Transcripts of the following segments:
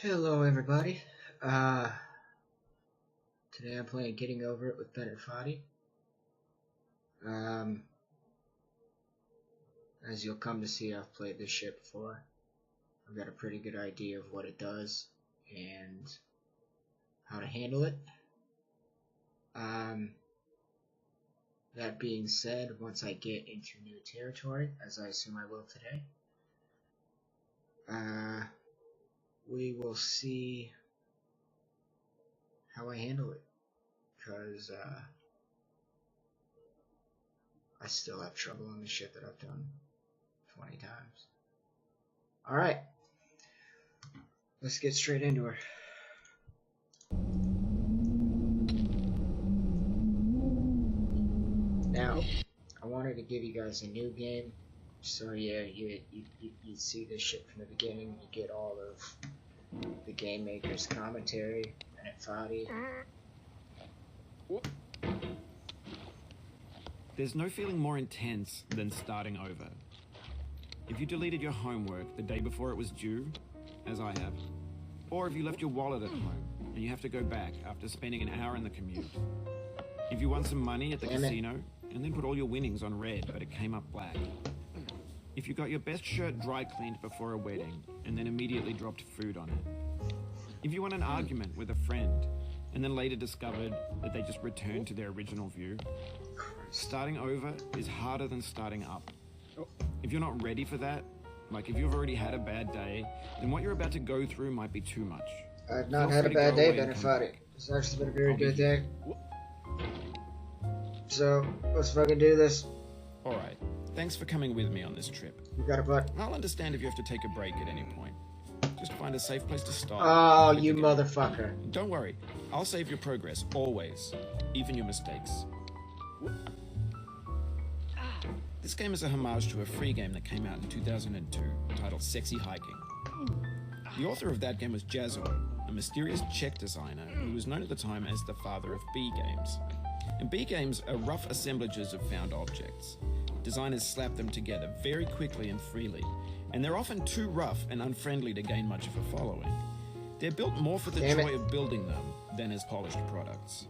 Hello everybody. Uh, Today I'm playing Getting Over It with Ben and Fadi. As you'll come to see, I've played this shit before. I've got a pretty good idea of what it does and how to handle it. That being said, once I get into new territory, as I assume I will today, we will see how I handle it, because I still have trouble on the shit that I've done 20 times. Alright, let's get straight into her. Now, I wanted to give you guys a new game, so yeah, you see this shit from the beginning. You get all of the game maker's commentary, and Fadi. There's no feeling more intense than starting over. If you deleted your homework the day before it was due, as I have, or if you left your wallet at home and you have to go back after spending an hour in the commute. If you won some money at the casino and then put all your winnings on red but it came up black. If you got your best shirt dry cleaned before a wedding and then immediately dropped food on it. If you won an argument with a friend and then later discovered that they just returned to their original view. Starting over is harder than starting up. If you're not ready for that, like if you've already had a bad day, then what you're about to go through might be too much. I've not had a bad day, Ben and Fadi. It's actually been a very good day. So, let's fucking do this. Alright, thanks for coming with me on this trip. You got a butt. I'll understand if you have to take a break at any point. Just find a safe place to stop. Oh, you motherfucker. Don't worry, I'll save your progress, always. Even your mistakes. This game is a homage to a free game that came out in 2002, titled Sexy Hiking. The author of that game was Jazzuo, a mysterious Czech designer who was known at the time as the father of B games. And B games are rough assemblages of found objects. Designers slap them together very quickly and freely, and they're often too rough and unfriendly to gain much of a following. They're built more for the joy of building them than as polished products.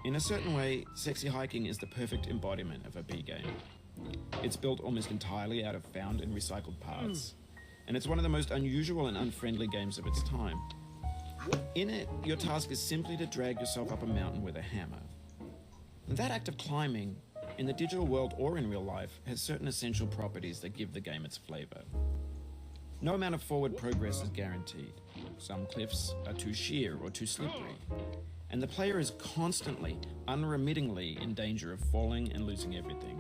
In a certain way, Sexy Hiking is the perfect embodiment of a B game. It's built almost entirely out of found and recycled parts, and it's one of the most unusual and unfriendly games of its time. In it, your task is simply to drag yourself up a mountain with a hammer. And that act of climbing, in the digital world or in real life, has certain essential properties that give the game its flavor. No amount of forward progress is guaranteed. Some cliffs are too sheer or too slippery, and the player is constantly, unremittingly in danger of falling and losing everything.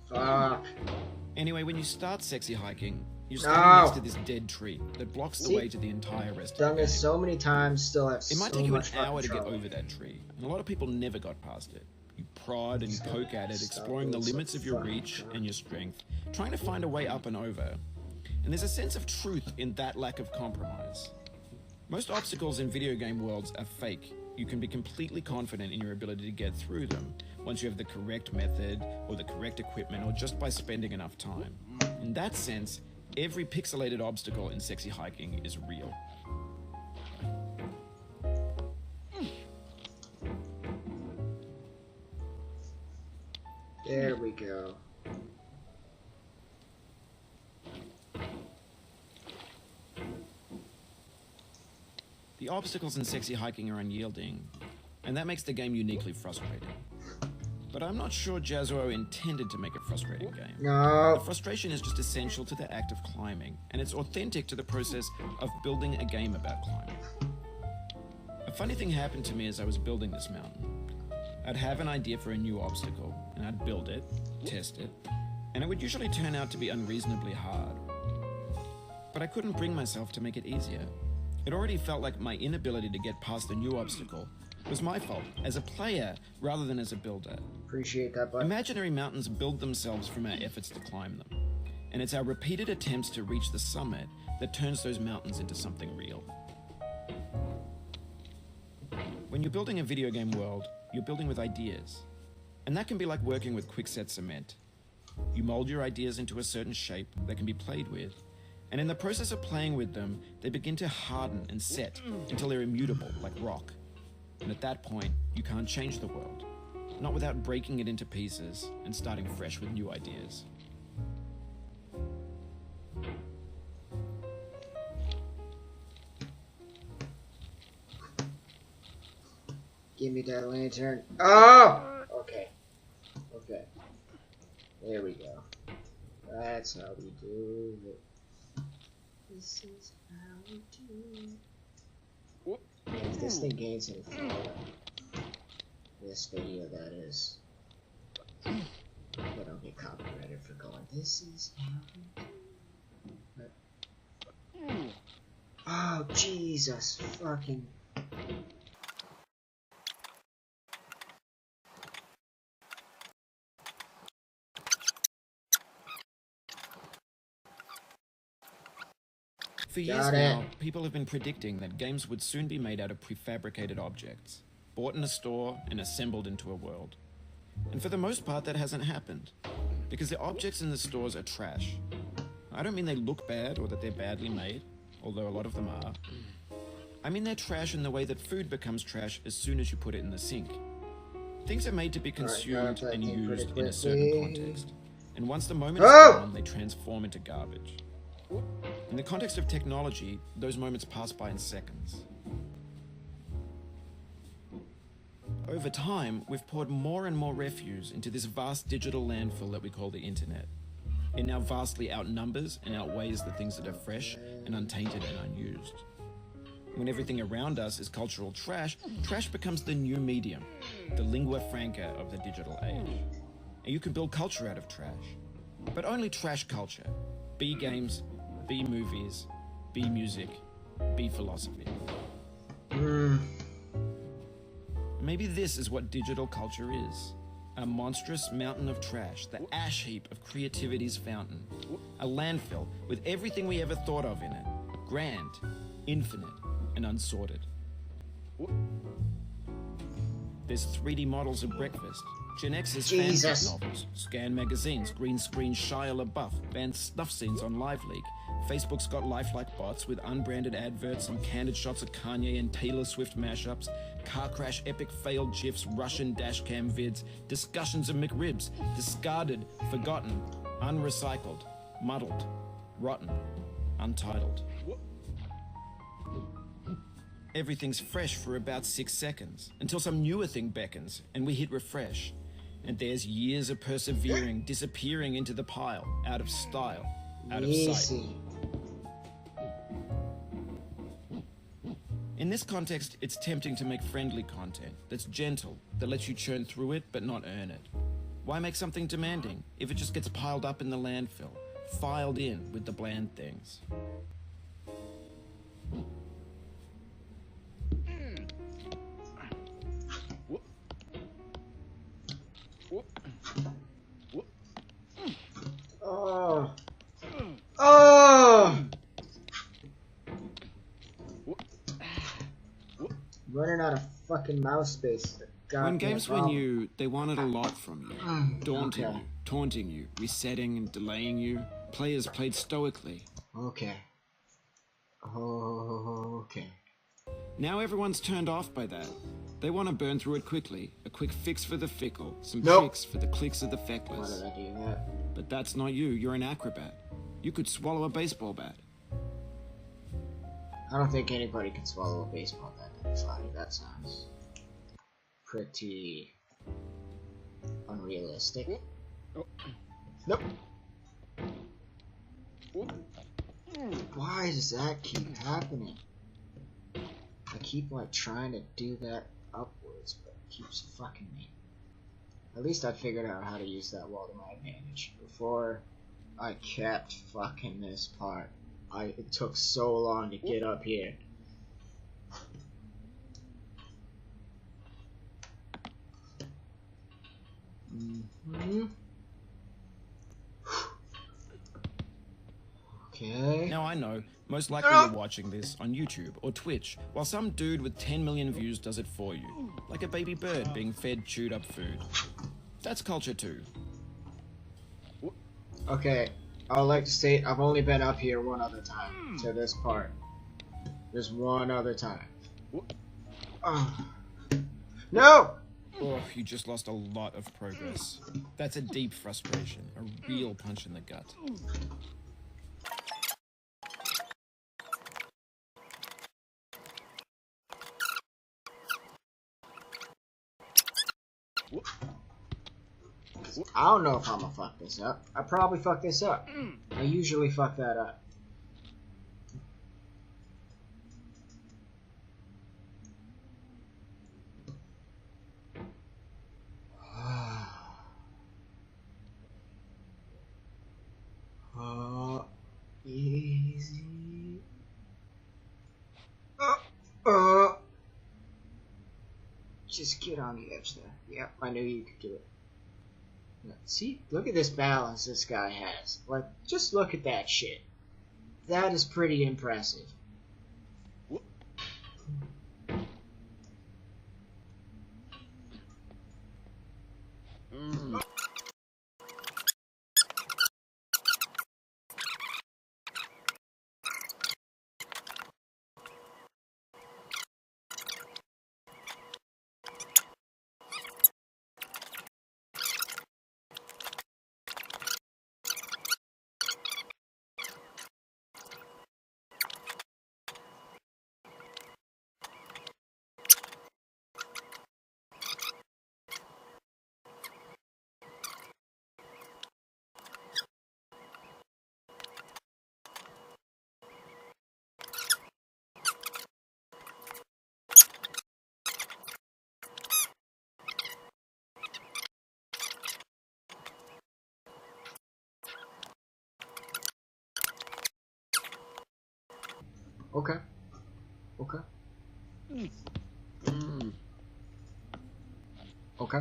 Fuck. Anyway, when you start Sexy Hiking, you're standing next to this dead tree that blocks the way to the entire rest of the game. Done this so many times, still have so much It might take you an hour to get over that tree, and a lot of people never got past it. You prod and you poke at it, exploring the limits of your reach and your strength, trying to find a way up and over. And there's a sense of truth in that lack of compromise. Most obstacles in video game worlds are fake. You can be completely confident in your ability to get through them once you have the correct method or the correct equipment or just by spending enough time. In that sense, every pixelated obstacle in Sexy Hiking is real. There we go. The obstacles in Sexy Hiking are unyielding, and that makes the game uniquely frustrating. But I'm not sure Jazzuo intended to make a frustrating game. No. The frustration is just essential to the act of climbing, and it's authentic to the process of building a game about climbing. A funny thing happened to me as I was building this mountain. I'd have an idea for a new obstacle, and I'd build it, test it, and it would usually turn out to be unreasonably hard. But I couldn't bring myself to make it easier. It already felt like my inability to get past the new obstacle was my fault as a player rather than as a builder. Appreciate that, bud. Imaginary mountains build themselves from our efforts to climb them, and it's our repeated attempts to reach the summit that turns those mountains into something real. When you're building a video game world, you're building with ideas, and that can be like working with quickset cement. You mold your ideas into a certain shape that can be played with, And in the process of playing with them, they begin to harden and set until they're immutable, like rock. And at that point, you can't change the world. Not without breaking it into pieces and starting fresh with new ideas. Give me that lantern. Oh! Okay. Okay. There we go. That's how we do it. This is how we do it. Yeah, if this thing gains any further, this video that is, I don't get copyrighted for going, this is how we do it. Oh, Jesus fucking... For years now, people have been predicting that games would soon be made out of prefabricated objects, bought in a store and assembled into a world. And for the most part, that hasn't happened, because the objects in the stores are trash. I don't mean they look bad or that they're badly made, although a lot of them are. I mean they're trash in the way that food becomes trash as soon as you put it in the sink. Things are made to be consumed and used in a certain context, and once the moment is gone, they transform into garbage. In the context of technology, those moments pass by in seconds. Over time, we've poured more and more refuse into this vast digital landfill that we call the internet. It now vastly outnumbers and outweighs the things that are fresh and untainted and unused. When everything around us is cultural trash, trash becomes the new medium, the lingua franca of the digital age. And you can build culture out of trash. But only trash culture. B games, B movies, B music, B philosophy. Maybe this is what digital culture is. A monstrous mountain of trash, the ash heap of creativity's fountain. A landfill with everything we ever thought of in it. Grand, infinite, and unsorted. There's 3D models of breakfast. Gen X's fanfic novels, scan magazines, green screen Shia LaBeouf, banned snuff scenes on LiveLeak. Facebook's got lifelike bots with unbranded adverts and candid shots of Kanye and Taylor Swift mashups, car crash epic failed GIFs, Russian dashcam vids, discussions of McRibs, discarded, forgotten, unrecycled, muddled, rotten, untitled. Everything's fresh for about 6 seconds, until some newer thing beckons, and we hit refresh. And there's years of persevering, disappearing into the pile, out of style, out of sight. In this context, it's tempting to make friendly content that's gentle, that lets you churn through it but not earn it. Why make something demanding if it just gets piled up in the landfill, filed in with the bland things? Oh. Oh. Running out of fucking mouse space. When games were new, they wanted a lot from you. Daunting you, taunting you, resetting and delaying you. Players played stoically. Okay. Okay. Now everyone's turned off by that. They want to burn through it quickly. A quick fix for the fickle. Some tricks for the clicks of the feckless. Why did I do that? But that's not you. You're an acrobat. You could swallow a baseball bat. I don't think anybody can swallow a baseball bat in a fight. That sounds pretty unrealistic. Nope. Why does that keep happening? I keep like trying to do that upwards, but it keeps fucking me. At least I figured out how to use that wall to my advantage. Before I kept fucking this part. It took so long to get up here. Okay. Now I know, most likely you're watching this on YouTube or Twitch, while some dude with 10 million views does it for you. Like a baby bird being fed chewed up food. That's culture too. Okay, I would like to state I've only been up here one other time to this part. Just one other time. No! Oh, you just lost a lot of progress. That's a deep frustration, a real punch in the gut. I don't know if I'm gonna fuck this up. I probably fuck this up. I usually fuck that up. Easy. Just get on the edge there. Yep, I knew you could do it. See, look at this balance this guy has. Like, just look at that shit. That is pretty impressive. Okay. Okay. Okay.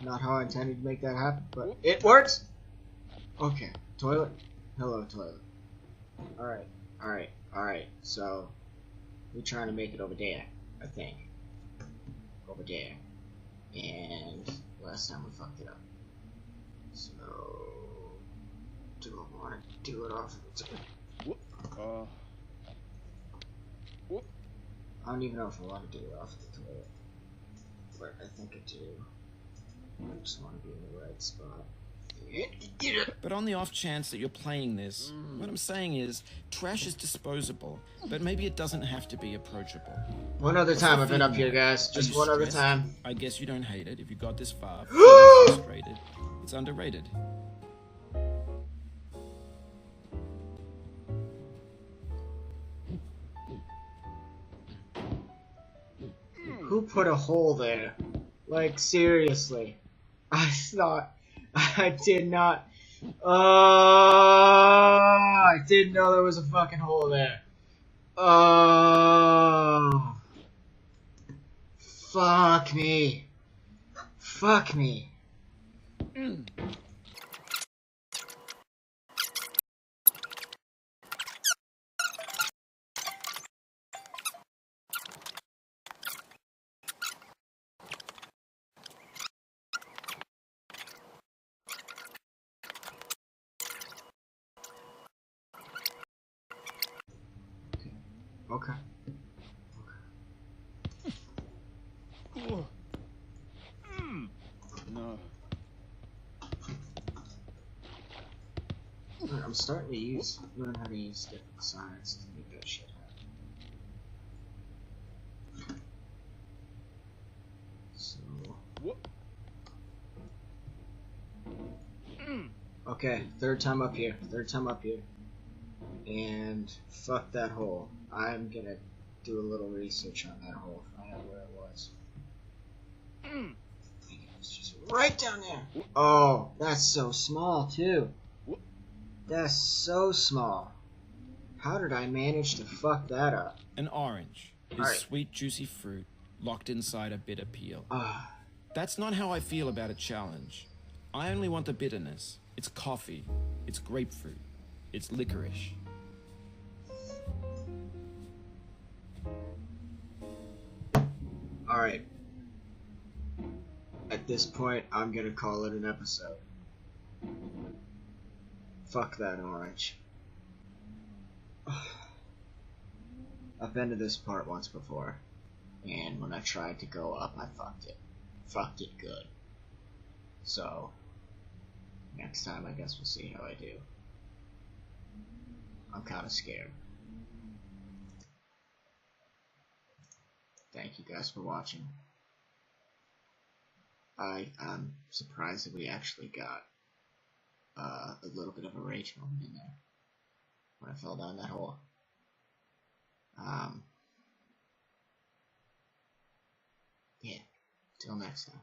Not how I intended to make that happen, but it works! Okay. Toilet. Hello, toilet. Alright. Alright. Alright. So, we're trying to make it over there, I think. Over there. And last time we fucked it up. So, do I want to do it off of the toilet? I don't even know if I want to do it off the toilet, but I think I do. I just want to be in the right spot. But on the off chance that you're playing this, what I'm saying is, trash is disposable, but maybe it doesn't have to be approachable. One other time I've been up here, guys. Just one other time. I guess you don't hate it if you got this far. Frustrated. It's underrated. Who put a hole there? Like, seriously. I did not. I didn't know there was a fucking hole there. Oh. Fuck me. Fuck me. Okay. No. I'm starting to learn how to use different signs to make that shit happen. So. Okay, third time up here. And fuck that hole. I'm gonna do a little research on that hole, find out where it was. It's just right down there. Oh, that's so small too. That's so small. How did I manage to fuck that up? An orange is sweet, juicy fruit locked inside a bitter peel. That's not how I feel about a challenge. I only want the bitterness. It's coffee. It's grapefruit. It's licorice. Alright. At this point, I'm gonna call it an episode. Fuck that orange. I've been to this part once before, and when I tried to go up, I fucked it. Fucked it good. So, next time I guess we'll see how I do. I'm kinda scared. Thank you guys for watching. I'm surprised that we actually got a little bit of a rage moment in there when I fell down that hole. Yeah, till next time.